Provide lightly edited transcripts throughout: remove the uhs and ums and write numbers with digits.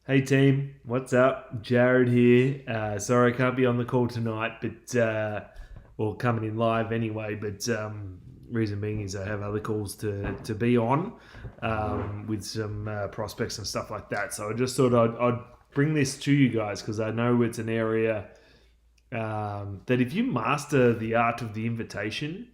Hey team, what's up? Jared here. Sorry I can't be on the call tonight, but or coming in live anyway. But reason being is I have other calls to be on with some prospects and stuff like that. So I just thought I'd bring this to you guys because I know it's an area that if you master the art of the invitation,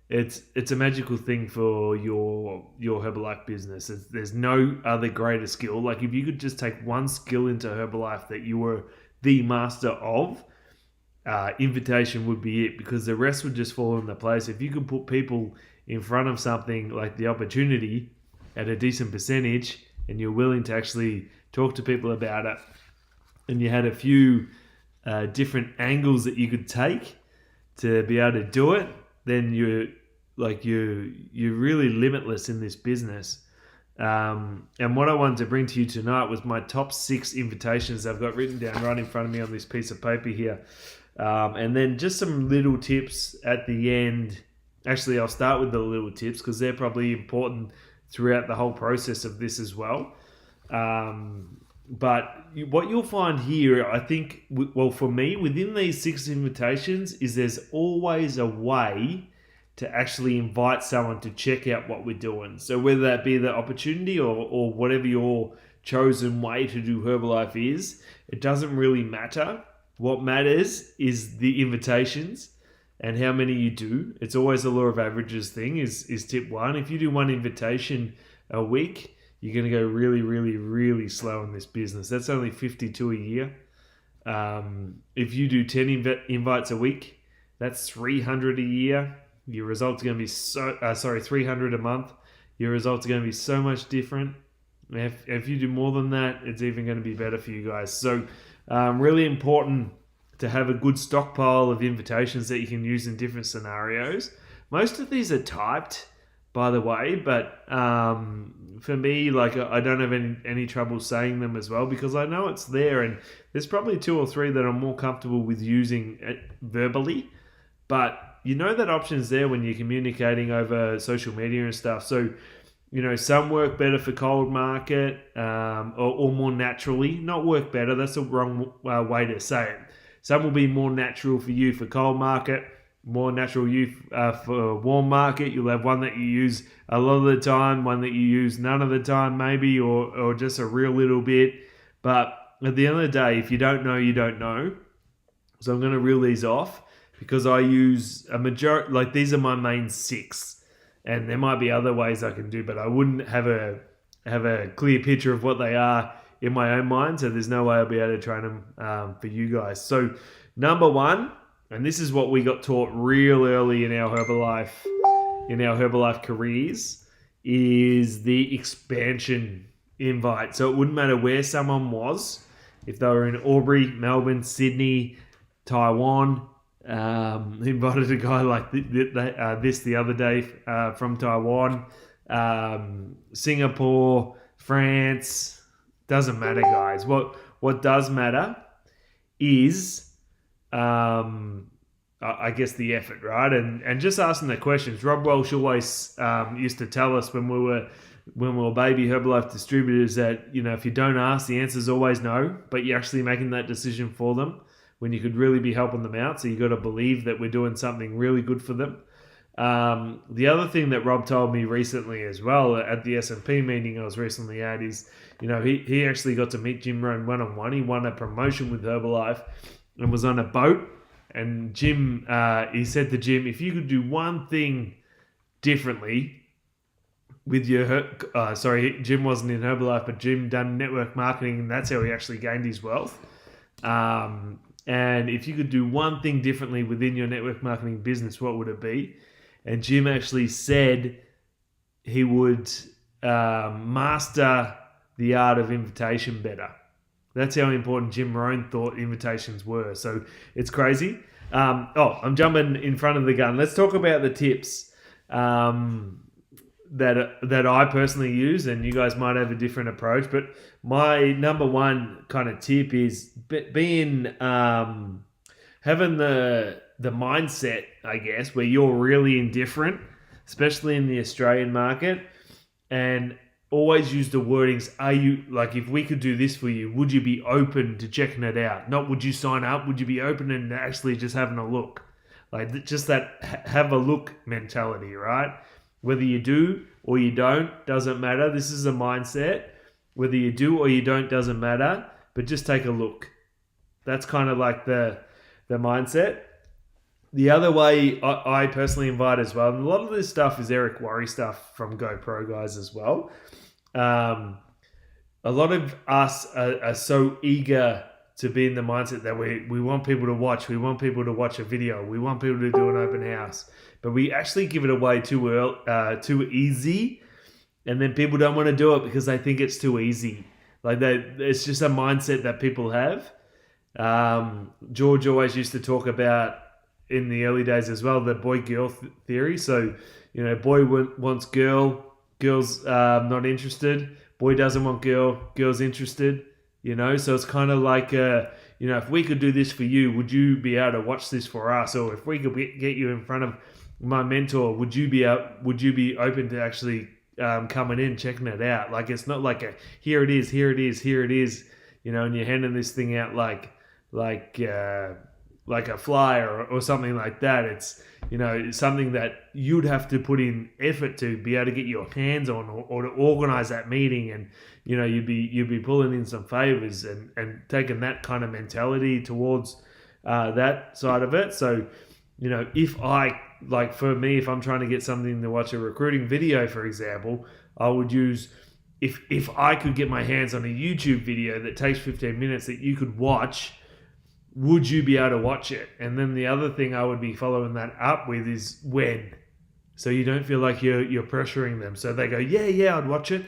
it's a magical thing for your Herbalife business. There's no other greater skill. Like if you could just take one skill into Herbalife that you were the master of, invitation would be it because the rest would just fall into place. If you could put people in front of something like the opportunity at a decent percentage, and you're willing to actually talk to people about it, and you had a few different angles that you could take to be able to do it, then you're really limitless in this business. And what I wanted to bring to you tonight was my top 6 invitations I've got written down right in front of me on this piece of paper here. And then just some little tips at the end. Actually, I'll start with the little tips because they're probably important throughout the whole process of this as well. But what you'll find here, I think, well, for me, within these 6 invitations, is there's always a way to actually invite someone to check out what we're doing. So whether that be the opportunity or whatever your chosen way to do Herbalife is, it doesn't really matter. What matters is the invitations and how many you do. It's always the law of averages thing is tip 1. If you do 1 invitation a week, you're going to go really, really, really slow in this business. That's only 52 a year. If you do 10 invites a week, that's 300 a year. Your results are going to be 300 a month. Your results are going to be so much different. If you do more than that, it's even going to be better for you guys. So really important to have a good stockpile of invitations that you can use in different scenarios. Most of these are typed, by the way, but for me, like I don't have any trouble saying them as well because I know it's there, and there's probably 2 or 3 that I'm more comfortable with using verbally, but you know that option's there when you're communicating over social media and stuff. So, some work better for cold market or more naturally. Not work better, that's the wrong way to say it. Some will be more natural for you for cold market, more natural you for warm market. You'll have one that you use a lot of the time, one that you use none of the time maybe, or just a real little bit. But at the end of the day, if you don't know, you don't know. So I'm going to reel these off because I use a majority, like these are my main 6, and there might be other ways I can do, but I wouldn't have a clear picture of what they are in my own mind, so there's no way I'll be able to train them for you guys. So number 1, and this is what we got taught real early in our Herbalife careers, is the expansion invite. So it wouldn't matter where someone was, if they were in Albury, Melbourne, Sydney, Taiwan. Invited a guy like this the other day from Taiwan, Singapore, France. Doesn't matter, guys. What does matter is, I guess, the effort, right? And just asking the questions. Rob Welsh always used to tell us when we were baby Herbalife distributors that if you don't ask, the answer's always no. But you're actually making that decision for them when you could really be helping them out. So you got to believe that we're doing something really good for them. The other thing that Rob told me recently as well at the S&P meeting I was recently at is, he actually got to meet Jim Rohn one-on-one. He won a promotion with Herbalife and was on a boat. And Jim, he said to Jim, if you could do one thing differently with your, Jim wasn't in Herbalife, but Jim done network marketing, and that's how he actually gained his wealth. And if you could do one thing differently within your network marketing business, what would it be? And Jim actually said he would master the art of invitation better. That's how important Jim Rohn thought invitations were. So it's crazy. I'm jumping in front of the gun. Let's talk about the tips that I personally use, and you guys might have a different approach. But my number 1 kind of tip is being having the mindset, I guess, where you're really indifferent, especially in the Australian market, and always use the wordings, are you, like, if we could do this for you, would you be open to checking it out? Not would you sign up, would you be open and actually just having a look? Like, just that have a look mentality, right? Whether you do or you don't, doesn't matter. This is a mindset. Whether you do or you don't, doesn't matter. But just take a look. That's kind of like the mindset. The other way I personally invite as well, and a lot of this stuff is Eric Worre stuff from GoPro guys as well. A lot of us are so eager to be in the mindset that we want people to watch. We want people to watch a video. We want people to do an open house. But we actually give it away too easy. And then people don't want to do it because they think it's too easy. Like it's just a mindset that people have. George always used to talk about in the early days as well, the boy-girl theory. So, boy wants girl, girl's not interested. Boy doesn't want girl, girl's interested. So it's kind of like, if we could do this for you, would you be able to watch this for us? Or if we could get you in front of my mentor, would you be open to actually coming in, checking it out? Like, it's not like here it is, and you're handing this thing out like a flyer or something like that. It's something that you'd have to put in effort to be able to get your hands on or to organize that meeting, and you'd be pulling in some favors and taking that kind of mentality towards that side of it. So if I, like, for me, if I'm trying to get something to watch a recruiting video, for example, I would use, if I could get my hands on a YouTube video that takes 15 minutes that you could watch, would you be able to watch it? And then the other thing I would be following that up with is when. So you don't feel like you're pressuring them. So they go, yeah, I'd watch it.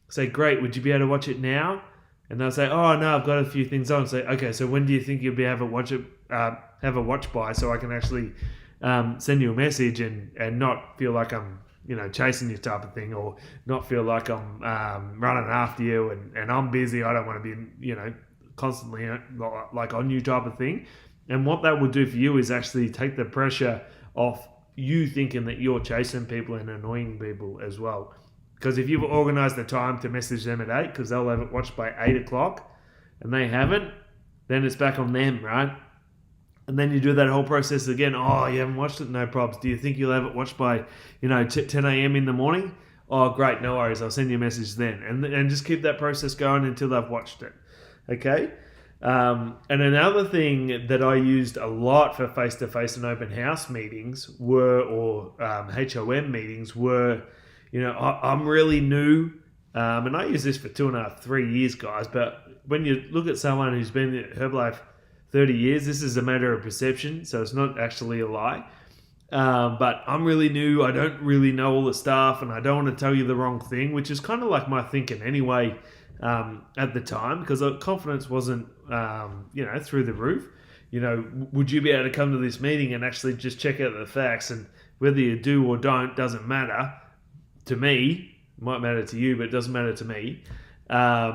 Say, great, would you be able to watch it now? And they'll say, oh, no, I've got a few things on. Say, okay, so when do you think you'll be able to watch it, have a watch by, so I can actually send you a message and not feel like I'm chasing you type of thing, or not feel like I'm running after you and I'm busy. I don't want to be constantly like on you type of thing. And what that will do for you is actually take the pressure off you thinking that you're chasing people and annoying people as well. Because if you've organized the time to message them at 8 because they'll have it watched by 8 o'clock and they haven't, then it's back on them, right? And then you do that whole process again. Oh, you haven't watched it? No probs. Do you think you'll have it watched by 10 a.m. in the morning? Oh, great, no worries. I'll send you a message then. And just keep that process going until they've watched it. Okay? And another thing that I used a lot for face-to-face and open house meetings or HOM meetings were, I'm really new, and I use this for 2.5, 3 years, guys, but when you look at someone who's been at Herbalife 30 years, this is a matter of perception, so it's not actually a lie. But I'm really new, I don't really know all the stuff, and I don't want to tell you the wrong thing, which is kind of like my thinking anyway at the time, because confidence wasn't, through the roof. Would you be able to come to this meeting and actually just check out the facts, and whether you do or don't doesn't matter to me. It might matter to you, but it doesn't matter to me, but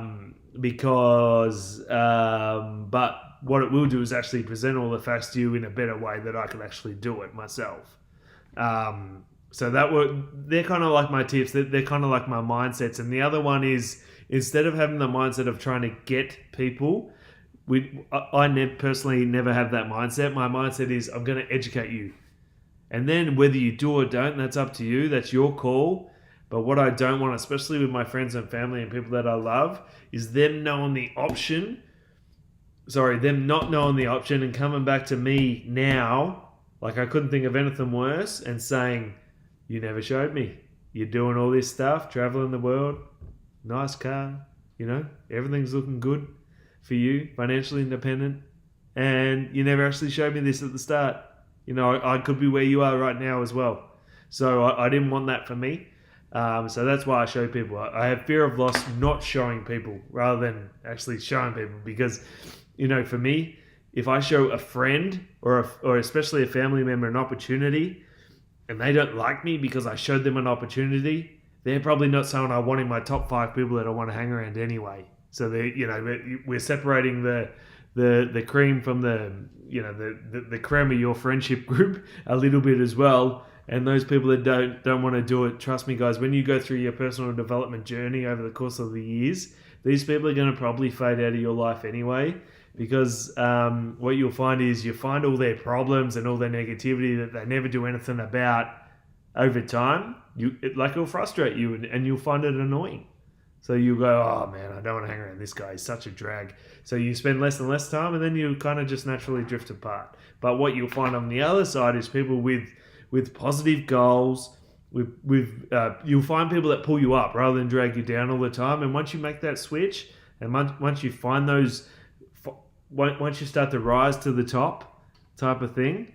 what it will do is actually present all the facts to you in a better way that I can actually do it myself. So they're kind of like my tips. They're kind of like my mindsets. And the other one is, instead of having the mindset of trying to get people, I personally never have that mindset. My mindset is, I'm going to educate you. And then whether you do or don't, that's up to you. That's your call. But what I don't want, especially with my friends and family and people that I love, is them not knowing the option and coming back to me now, like I couldn't think of anything worse, and saying, you never showed me. You're doing all this stuff, traveling the world, nice car, everything's looking good for you, financially independent, and you never actually showed me this at the start. I could be where you are right now as well. So I didn't want that for me. So that's why I show people. I have fear of loss not showing people rather than actually showing people, because for me, if I show a friend or especially a family member an opportunity and they don't like me because I showed them an opportunity, they're probably not someone I want in my top 5 people that I want to hang around anyway. So we're separating the cream from the creme of your friendship group a little bit as well. And those people that don't want to do it, trust me, guys, when you go through your personal development journey over the course of the years, these people are going to probably fade out of your life anyway, because what you'll find is you find all their problems and all their negativity that they never do anything about over time. It'll frustrate you, and you'll find it annoying. So you go, oh man, I don't want to hang around this guy. He's such a drag. So you spend less and less time, and then you kind of just naturally drift apart. But what you'll find on the other side is people with positive goals. You'll find people that pull you up rather than drag you down all the time. And once you make that switch, and once you find those, once you start to rise to the top, type of thing,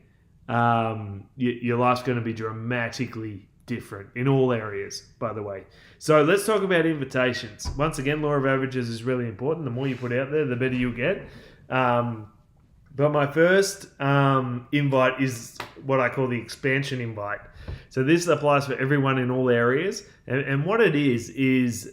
your life's going to be dramatically different in all areas, by the way. So let's talk about invitations. Once again, law of averages is really important. The more you put out there, the better you'll get. But my first invite is what I call the expansion invite. So this applies for everyone in all areas. And what it is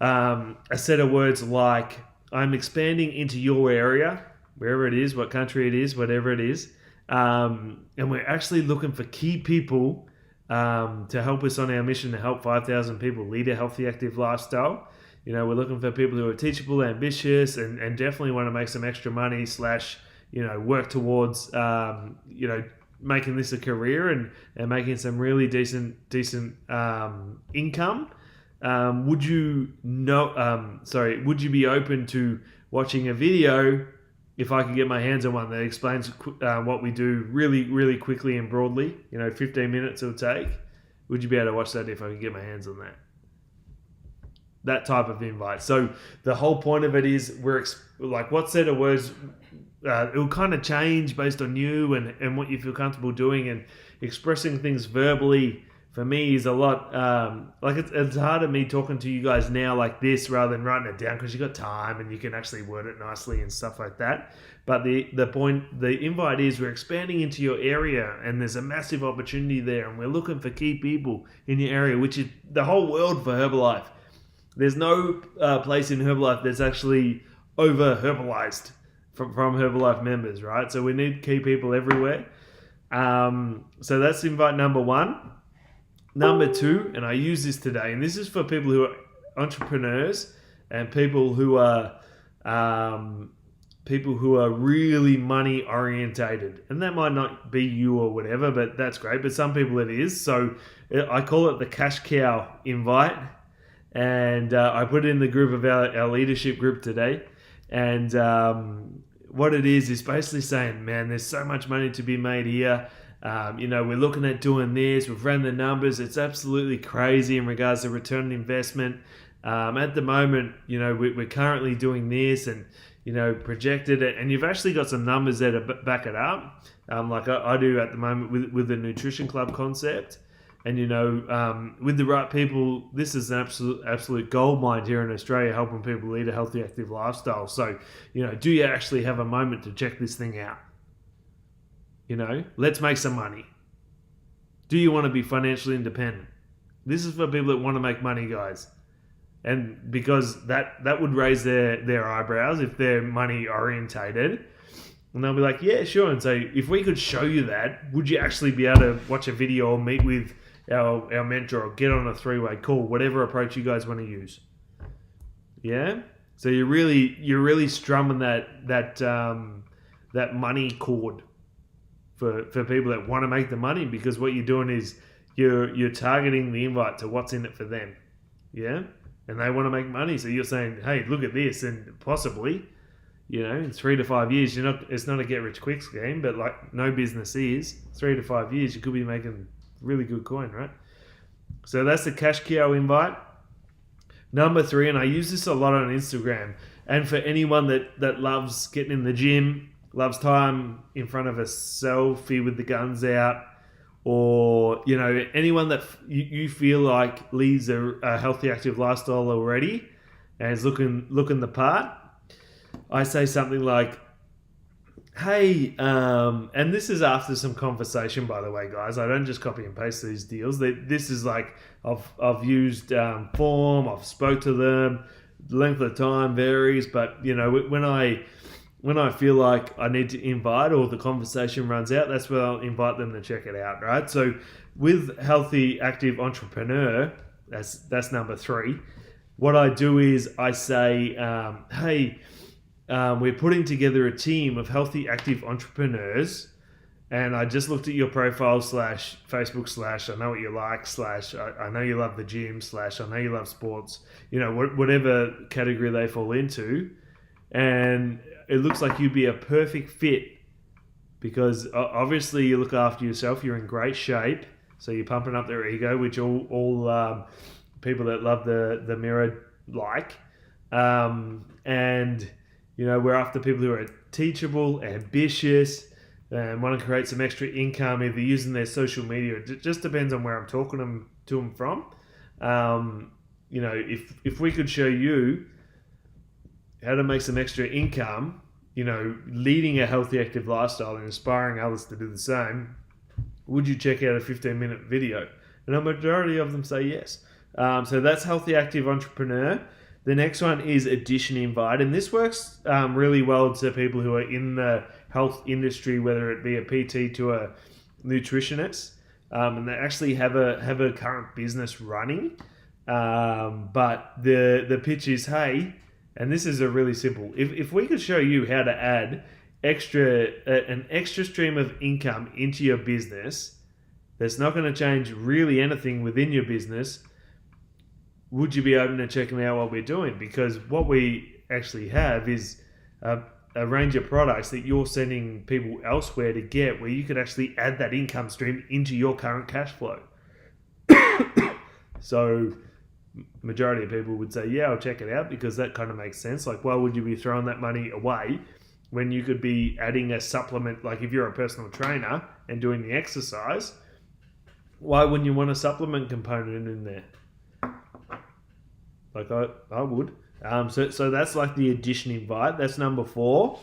a set of words like, I'm expanding into your area, wherever it is, what country it is, whatever it is. And we're actually looking for key people to help us on our mission to help 5,000 people lead a healthy, active lifestyle. We're looking for people who are teachable, ambitious, and definitely want to make some extra money / work towards, making this a career and making some really decent income. Would you be open to watching a video if I could get my hands on one that explains what we do really, really quickly and broadly? 15 minutes it'll take. Would you be able to watch that if I could get my hands on that? That type of invite. So the whole point of it is what set of words, it'll kind of change based on you and what you feel comfortable doing, and expressing things verbally for me is a lot, it's harder me talking to you guys now like this rather than writing it down, because you got time and you can actually word it nicely and stuff like that. But the invite is we're expanding into your area, and there's a massive opportunity there, and we're looking for key people in your area, which is the whole world for Herbalife. There's no place in Herbalife that's actually over Herbalized from Herbalife members, right? So we need key people everywhere. So that's invite number one. Number two, and I use this today, and this is for people who are entrepreneurs and people who are really money orientated. And that might not be you or whatever, but that's great. But some people it is. So I call it the cash cow invite. And I put it in the group of our leadership group today. And what it is basically saying, man, there's so much money to be made here. We're looking at doing this. We've ran the numbers. It's absolutely crazy in regards to return on investment. At the moment, we're currently doing this and, projected it. And you've actually got some numbers there to back it up. Like I do at the moment with the Nutrition Club concept. And, with the right people, this is an absolute gold mine here in Australia, helping people lead a healthy, active lifestyle. So, do you actually have a moment to check this thing out? Let's make some money. Do you want to be financially independent? This is for people that want to make money, guys. And because that would raise their eyebrows if they're money orientated. And they'll be like, yeah, sure. And so if we could show you that, would you actually be able to watch a video or meet with our mentor or get on a 3-way call, whatever approach you guys want to use? Yeah? So you're really strumming that money chord for people that want to make the money, because what you're doing is you're targeting the invite to what's in it for them. Yeah? And they want to make money. So you're saying, hey, look at this, and possibly, in 3 to 5 years, it's not a get rich quick scheme, but like no business is, 3 to 5 years, you could be making really good coin, right? So that's the cash cow invite. Number 3, and I use this a lot on Instagram, and for anyone that loves getting in the gym, loves time in front of a selfie with the guns out, or anyone that you feel like leads a healthy, active lifestyle already and is looking the part, I say something like, hey, and this is after some conversation, by the way, guys. I don't just copy and paste these deals. This is like I've used form, I've spoke to them. The length of time varies, but when I when I feel like I need to invite or the conversation runs out, that's where I'll invite them to check it out, right? So with Healthy Active Entrepreneur, that's number 3. What I do is I say, hey, we're putting together a team of healthy active entrepreneurs, and I just looked at your profile / Facebook / I know what you like / I know you love the gym / I know you love sports, whatever category they fall into, and it looks like you'd be a perfect fit because obviously you look after yourself, you're in great shape, so you're pumping up their ego, which all people that love the mirror like, and we're after people who are teachable, ambitious, and want to create some extra income, either using their social media. It just depends on where I'm talking to them from. If we could show you how to make some extra income, leading a healthy, active lifestyle and inspiring others to do the same, would you check out a 15-minute video? And a majority of them say yes. So that's Healthy Active Entrepreneur. The next one is Addition Invite, and this works really well to people who are in the health industry, whether it be a PT to a nutritionist, and they actually have a current business running. But the pitch is, hey, and this is a really simple. If we could show you how to add an extra stream of income into your business, that's not going to change really anything within your business, would you be open to checking out what we're doing? Because what we actually have is a range of products that you're sending people elsewhere to get, where you could actually add that income stream into your current cash flow. So majority of people would say, yeah, I'll check it out, because that kind of makes sense. Like, why would you be throwing that money away when you could be adding a supplement? Like, if you're a personal trainer and doing the exercise, why wouldn't you want a supplement component in there? Like I would. So that's like the Addition Invite. That's number 4.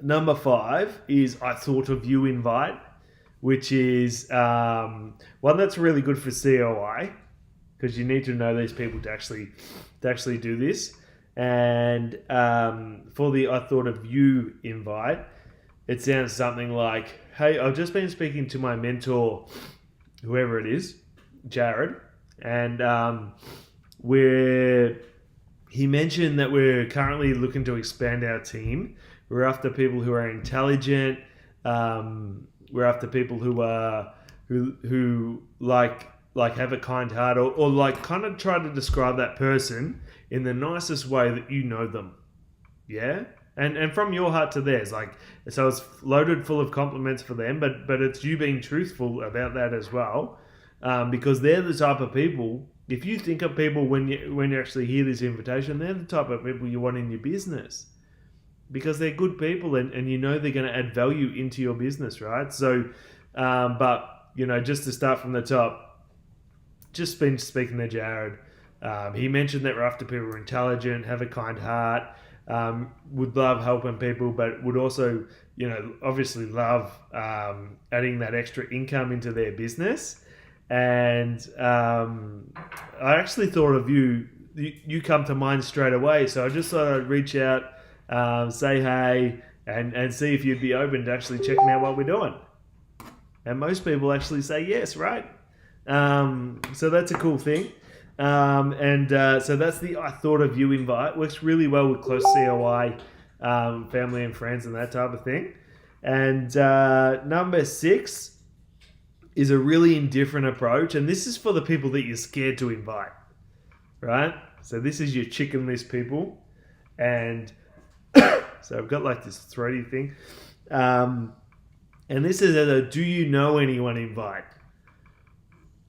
Number 5 is I Thought of You Invite, which is one that's really good for COI, because you need to know these people to actually do this. And for the I Thought of You invite, it sounds something like, hey, I've just been speaking to my mentor, whoever it is, Jared, and he mentioned that we're currently looking to expand our team. We're after people who are intelligent. We're after people who are who like have a kind heart, or like kind of try to describe that person in the nicest way that you know them. Yeah? And from your heart to theirs. Like, so it's loaded full of compliments for them, but it's you being truthful about that as well. Because they're the type of people, if you think of people when you actually hear this invitation, they're the type of people you want in your business. Because they're good people, and they're going to add value into your business, right? So, but, just to start from the top, just been speaking to Jared. He mentioned that we're after people who are intelligent, have a kind heart, would love helping people, but would also, obviously love adding that extra income into their business. And I actually thought of you. You come to mind straight away. So I just thought I'd reach out, say hey, and see if you'd be open to actually checking out what we're doing. And most people actually say yes, right? So that's a cool thing. So that's the I Thought of You invite. Works really well with close COI, family and friends and that type of thing. And number 6 is a really indifferent approach. And this is for the people that you're scared to invite, right? So this is your chicken list people. And so I've got like this throaty thing. And this is a do you know anyone invite.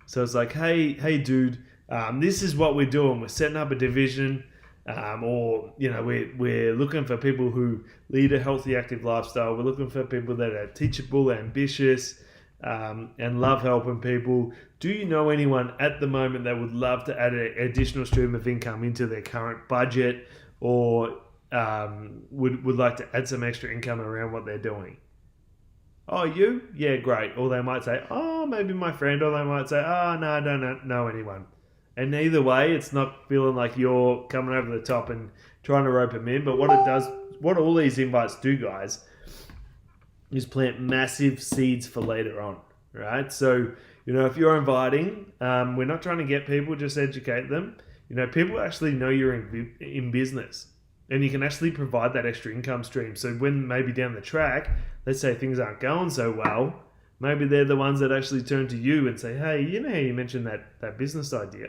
So it's like, hey dude, this is what we're doing. We're setting up a division, or we're looking for people who lead a healthy, active lifestyle. We're looking for people that are teachable, ambitious, and love helping people. Do you know anyone at the moment that would love to add an additional stream of income into their current budget, or would like to add some extra income around what they're doing? Oh, you? Yeah, great. Or they might say, oh, maybe my friend. Or they might say, oh, no, I don't know anyone. And either way, it's not feeling like you're coming over the top and trying to rope them in. But what it does, what all these invites do, guys, is plant massive seeds for later on, right? So, you know, if you're inviting, we're not trying to get people, just educate them. You know, people actually know you're in business, and you can actually provide that extra income stream. So when maybe down the track, let's say things aren't going so well, maybe they're the ones that actually turn to you and say, hey, you know how you mentioned that business idea?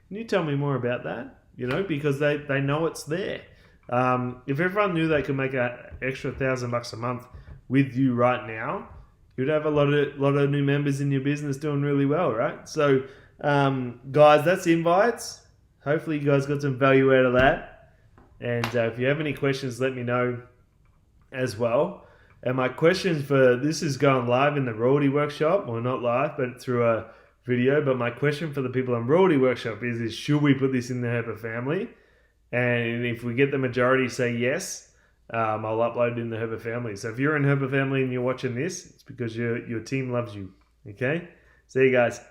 Can you tell me more about that? You know, because they know it's there. If everyone knew they could make an extra $1,000 a month with you right now, you'd have a lot of new members in your business doing really well, right? So, guys, that's invites. Hopefully, you guys got some value out of that. And if you have any questions, let me know as well. And my questions for this is going live in the royalty workshop, well, not live, but through a video. But my question for the people in royalty workshop is should we put this in the Herper family? And if we get the majority say yes, I'll upload it in the Herper family. So if you're in Herper family and you're watching this, it's because your team loves you. Okay? See you guys.